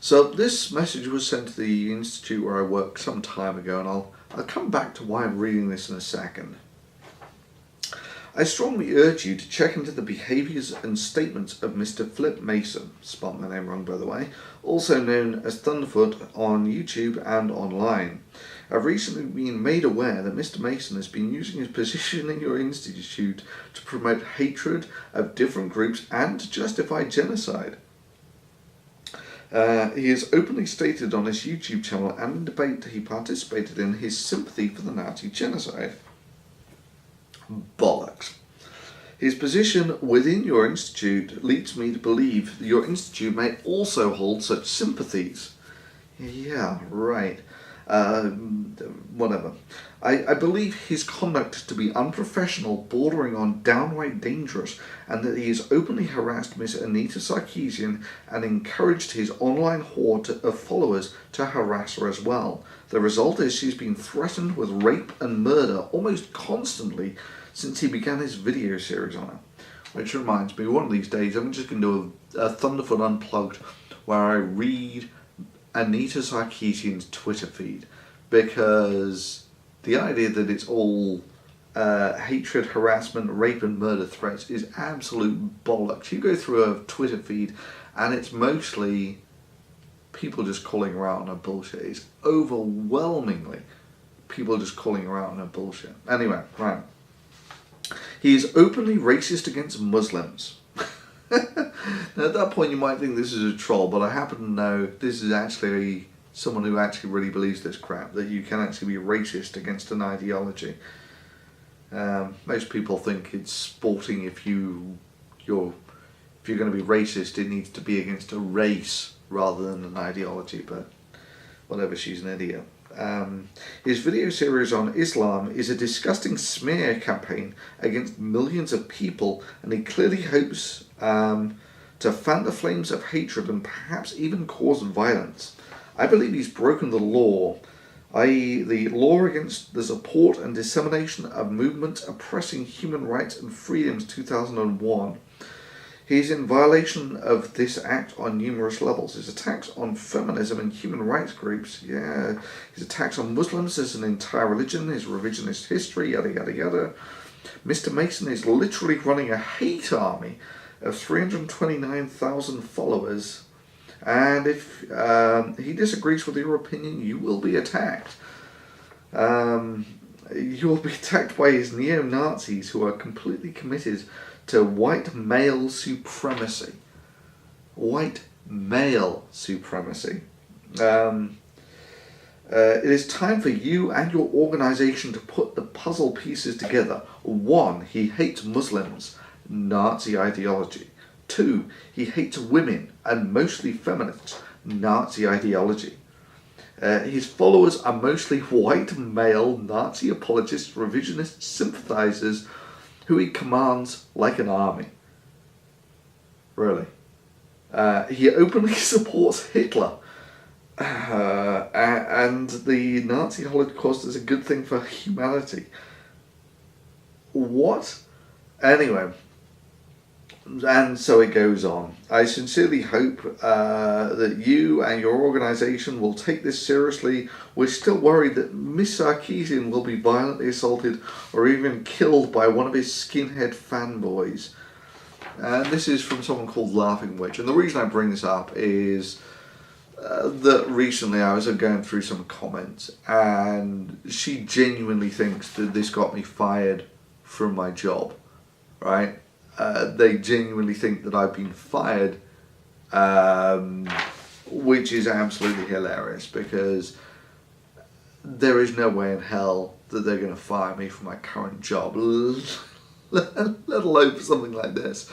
So this message was sent to the institute where I work some time ago, and I'll come back to why I'm reading this in a second. I strongly urge you to check into the behaviours and statements of Mr. Flip Mason, spelled my name wrong by the way, also known as Thunderf00t on YouTube and online. I've recently been made aware that Mr. Mason has been using his position in your institute to promote hatred of different groups and to justify genocide. He has openly stated on his YouTube channel and in debate he participated in his sympathy for the Nazi genocide. Bollocks. His position within your institute leads me to believe that your institute may also hold such sympathies. Yeah, right. Whatever. I believe his conduct to be unprofessional, bordering on downright dangerous, and that he has openly harassed Miss Anita Sarkeesian and encouraged his online horde of followers to harass her as well. The result is she's been threatened with rape and murder almost constantly since he began his video series on her. Which reminds me, one of these days I'm just going to do a Thunderf00t Unplugged where I read Anita Sarkeesian's Twitter feed, because the idea that it's all hatred, harassment, rape and murder threats is absolute bollocks. You go through a Twitter feed and it's mostly people just calling her out on her bullshit. It's overwhelmingly people just calling her out on her bullshit. Anyway, right. He is openly racist against Muslims. Now at that point you might think this is a troll, but I happen to know this is actually someone who actually really believes this crap, that you can actually be racist against an ideology. Most people think it's sporting if you're going to be racist, it needs to be against a race rather than an ideology, but whatever, she's an idiot. His video series on Islam is a disgusting smear campaign against millions of people, and he clearly hopes to fan the flames of hatred and perhaps even cause violence. I believe he's broken the law, i.e. the law against the support and dissemination of movements oppressing human rights and freedoms 2001. He is in violation of this act on numerous levels. His attacks on feminism and human rights groups, yeah. His attacks on Muslims as an entire religion, his revisionist history, yada yada yada. Mr. Mason is literally running a hate army of 329,000 followers, and if he disagrees with your opinion, you will be attacked. You will be attacked by his neo-Nazis who are completely committed to white male supremacy. White male supremacy. It is time for you and your organisation to put the puzzle pieces together. 1. He hates Muslims, Nazi ideology. 2. He hates women, and mostly feminists, Nazi ideology. His followers are mostly white male Nazi apologists, revisionist sympathisers, who he commands like an army. Really. He openly supports Hitler. And the Nazi Holocaust is a good thing for humanity. What? Anyway. And so it goes on. I sincerely hope that you and your organisation will take this seriously. We're still worried that Miss Sarkeesian will be violently assaulted or even killed by one of his skinhead fanboys. And this is from someone called Laughing Witch. And the reason I bring this up is that recently I was going through some comments, and she genuinely thinks that this got me fired from my job, right? They genuinely think that I've been fired, which is absolutely hilarious, because there is no way in hell that they're going to fire me from my current job, let alone for something like this.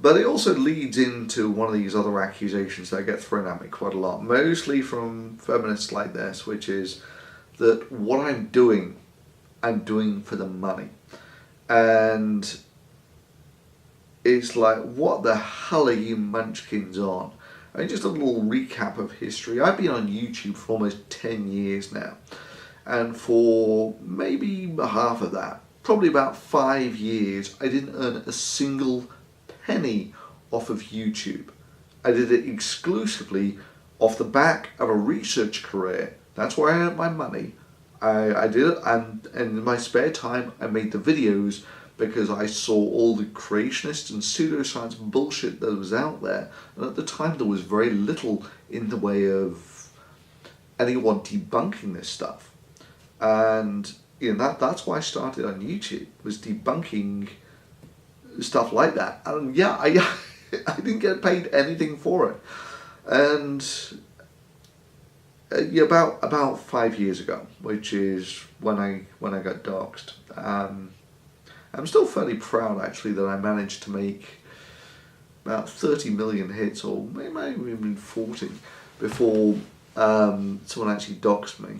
But it also leads into one of these other accusations that get thrown at me quite a lot, mostly from feminists like this, which is that what I'm doing for the money. And it's like, what the hell are you munchkins on? I mean, just a little recap of history. I've been on YouTube for almost 10 years now. And for maybe half of that, probably about 5 years, I didn't earn a single penny off of YouTube. I did it exclusively off the back of a research career. That's where I earned my money. I did it, and in my spare time I made the videos because I saw all the creationist and pseudoscience bullshit that was out there. And at the time there was very little in the way of anyone debunking this stuff. And that's why I started on YouTube, was debunking stuff like that. And yeah, I didn't get paid anything for it. And about 5 years ago, which is when I got doxxed. I'm still fairly proud actually that I managed to make about 30 million hits, or maybe even 40, before someone actually doxed me.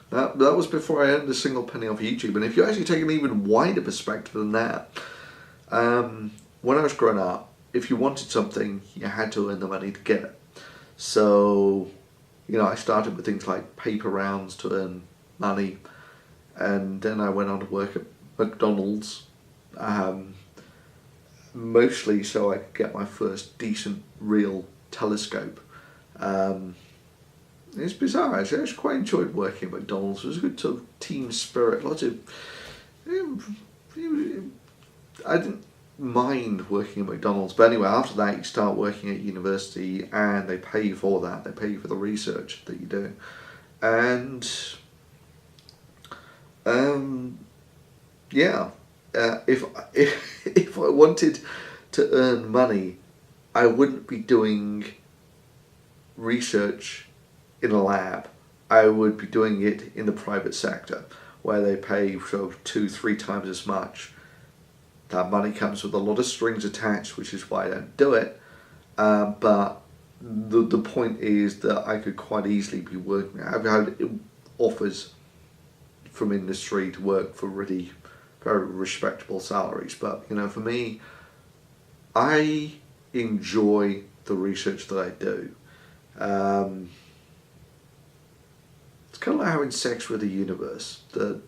That was before I earned a single penny off YouTube. And if you actually take an even wider perspective than that, when I was growing up, if you wanted something, you had to earn the money to get it. So, I started with things like paper rounds to earn money, and then I went on to work at McDonald's, mostly so I could get my first decent real telescope. It's bizarre actually. I just quite enjoyed working at McDonald's. It was a good sort of team spirit. Lots of, I didn't mind working at McDonald's, but anyway, after that you start working at university, and they pay you for that. They pay you for the research that you do, and if I wanted to earn money, I wouldn't be doing research in a lab. I would be doing it in the private sector, where they pay sort of 2-3 times as much. That money comes with a lot of strings attached, which is why I don't do it. But the point is that I could quite easily be working. I've had offers from industry to work for really very respectable salaries, but for me, I enjoy the research that I do. It's kind of like having sex with the universe. That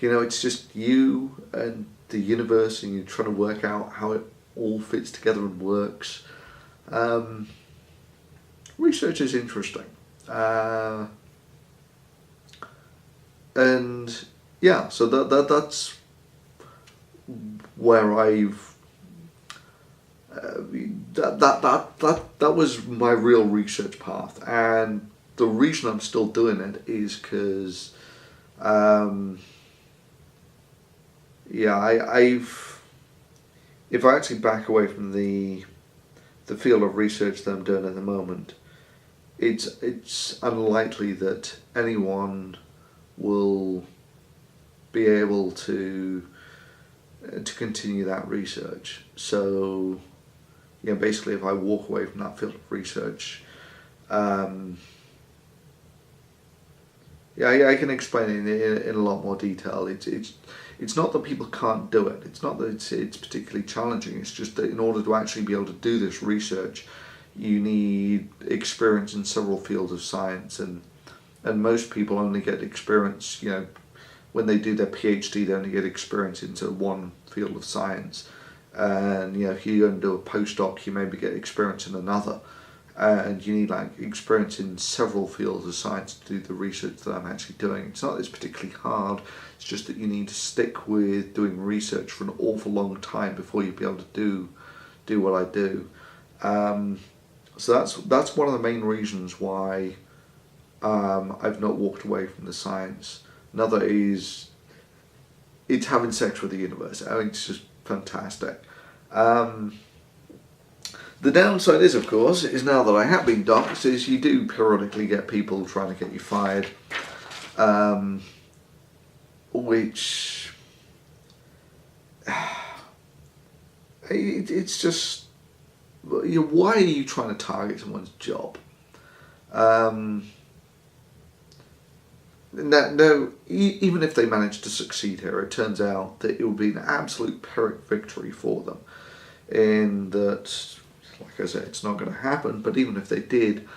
it's just you and the universe, and you're trying to work out how it all fits together and works. Research is interesting, and yeah, so that's where I've that was my real research path, and the reason I'm still doing it is because if I actually back away from the field of research that I'm doing at the moment, it's unlikely that anyone will be able to continue that research. So basically, if I walk away from that field of research, I can explain it in a lot more detail. It's not that people can't do it. It's not that it's particularly challenging. It's just that in order to actually be able to do this research, you need experience in several fields of science, and most people only get experience, when they do their PhD, they only get experience into one field of science. And if you go and do a postdoc, you maybe get experience in another. And you need experience in several fields of science to do the research that I'm actually doing. It's not that it's particularly hard, it's just that you need to stick with doing research for an awful long time before you'll be able to do what I do. So that's one of the main reasons why I've not walked away from the science. Another is it's having sex with the universe. I mean, it's just fantastic. The downside is, of course, is now that I have been doxxed, is you do periodically get people trying to get you fired, which it's just, why are you trying to target someone's job? No, even if they manage to succeed here, it turns out that it would be an absolute Pyrrhic victory for them, in that, like I said, it's not going to happen, but even if they did,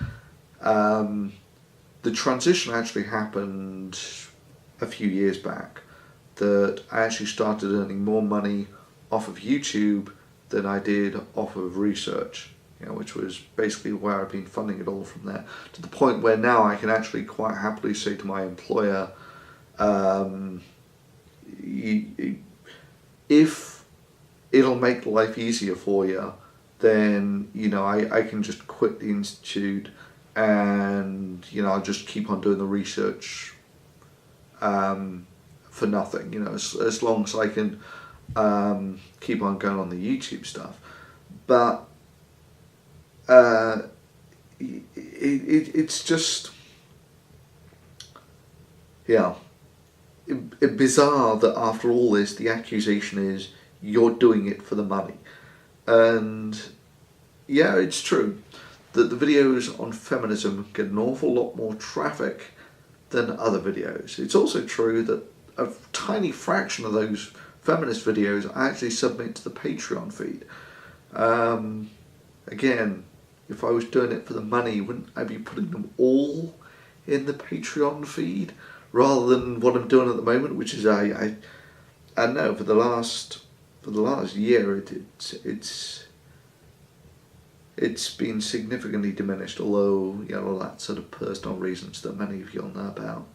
the transition actually happened a few years back, that I actually started earning more money off of YouTube than I did off of research, which was basically where I've been funding it all from there, to the point where now I can actually quite happily say to my employer, if it'll make life easier for you, then I can just quit the institute, and I'll just keep on doing the research for nothing, as long as I can keep on going on the YouTube stuff. But it's just, bizarre that after all this, the accusation is you're doing it for the money. And yeah, it's true that the videos on feminism get an awful lot more traffic than other videos. It's also true that a tiny fraction of those feminist videos I actually submit to the Patreon feed. Again, if I was doing it for the money, wouldn't I be putting them all in the Patreon feed rather than what I'm doing at the moment, which is I know for the last year it's been significantly diminished, although that's sort of personal reasons that many of you'll know about.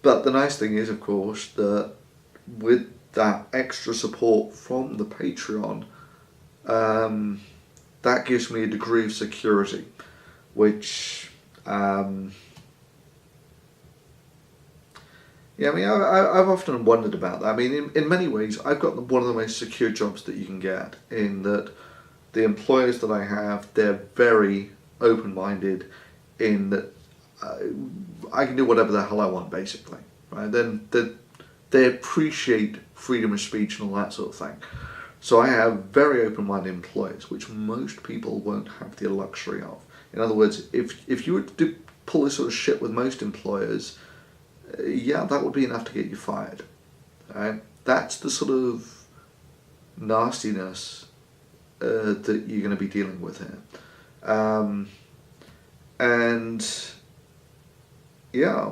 But the nice thing is, of course, that with that extra support from the Patreon, that gives me a degree of security, which I've often wondered about that. I mean, in many ways, I've got one of the most secure jobs that you can get, in that the employers that I have, they're very open-minded in that I can do whatever the hell I want, basically. Right? Then they appreciate freedom of speech and all that sort of thing. So I have very open-minded employers, which most people won't have the luxury of. In other words, if you were to pull this sort of shit with most employers, that would be enough to get you fired. Right? That's the sort of nastiness that you're going to be dealing with here.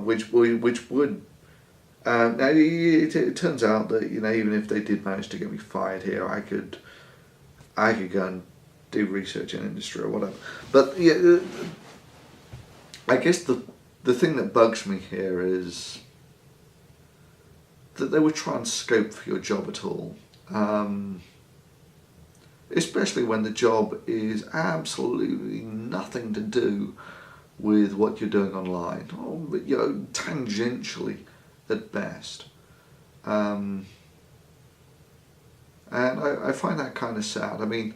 Which would now it turns out that even if they did manage to get me fired here, I could go and do research in industry or whatever. But I guess the thing that bugs me here is that they would try and scope for your job at all, especially when the job is absolutely nothing to do with what you're doing online, or tangentially at best. And I find that kind of sad. I mean,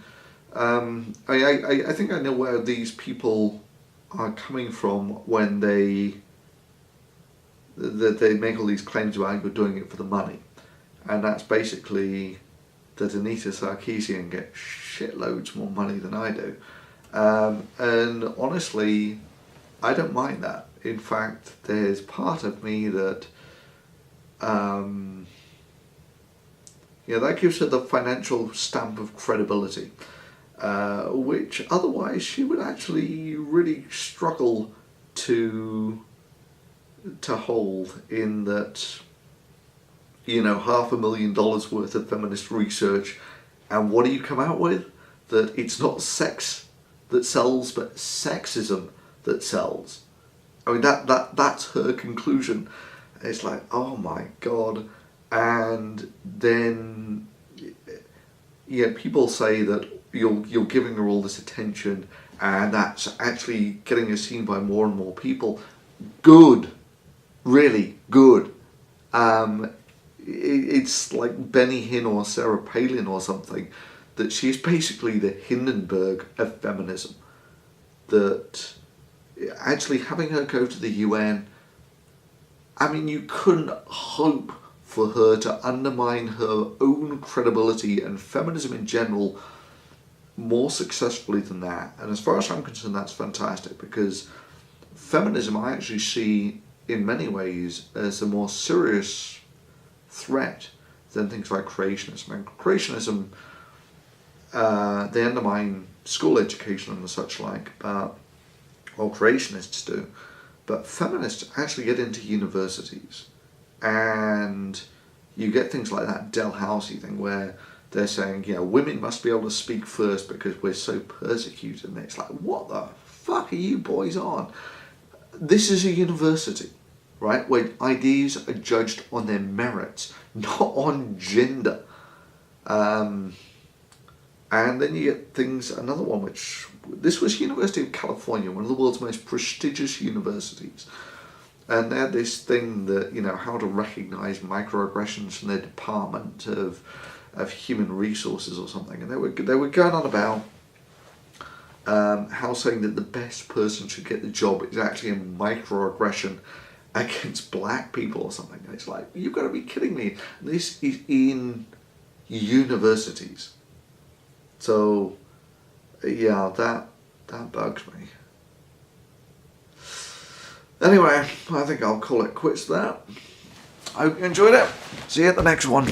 I think I know where these people are coming from when they make all these claims about you're doing it for the money, and that's basically that Anita Sarkeesian gets shitloads more money than I do, and honestly, I don't mind that. In fact, there's part of me that that gives her the financial stamp of credibility, which otherwise she would actually really struggle to hold, in that $500,000 worth of feminist research, and what do you come out with? That it's not sex that sells, but sexism that sells. I mean, that's her conclusion. It's like, oh my god. And then people say that you're giving her all this attention, and that's actually getting her seen by more and more people. Good, really good. It's like Benny Hinn or Sarah Palin or something, that she's basically the Hindenburg of feminism. That actually having her go to the UN, I mean, you couldn't hope for her to undermine her own credibility and feminism in general more successfully than that. And as far as I'm concerned, that's fantastic, because feminism I actually see in many ways as a more serious threat than things like creationism. And creationism, they undermine school education and the such like, or creationists do. But feminists actually get into universities, and you get things like that Dalhousie thing where they're saying, women must be able to speak first because we're so persecuted. And it's like, what the fuck are you boys on? This is a university, right, where ideas are judged on their merits, not on gender. And then you get things, another one this was University of California, one of the world's most prestigious universities. And they had this thing that, how to recognize microaggressions from their Department of Human Resources or something. And they were going on about how saying that the best person should get the job is actually a microaggression against black people or something. And it's like, you've got to be kidding me. This is in universities. So, yeah, that bugs me. Anyway, I think I'll call it quits there. I hope you enjoyed it. See you at the next one.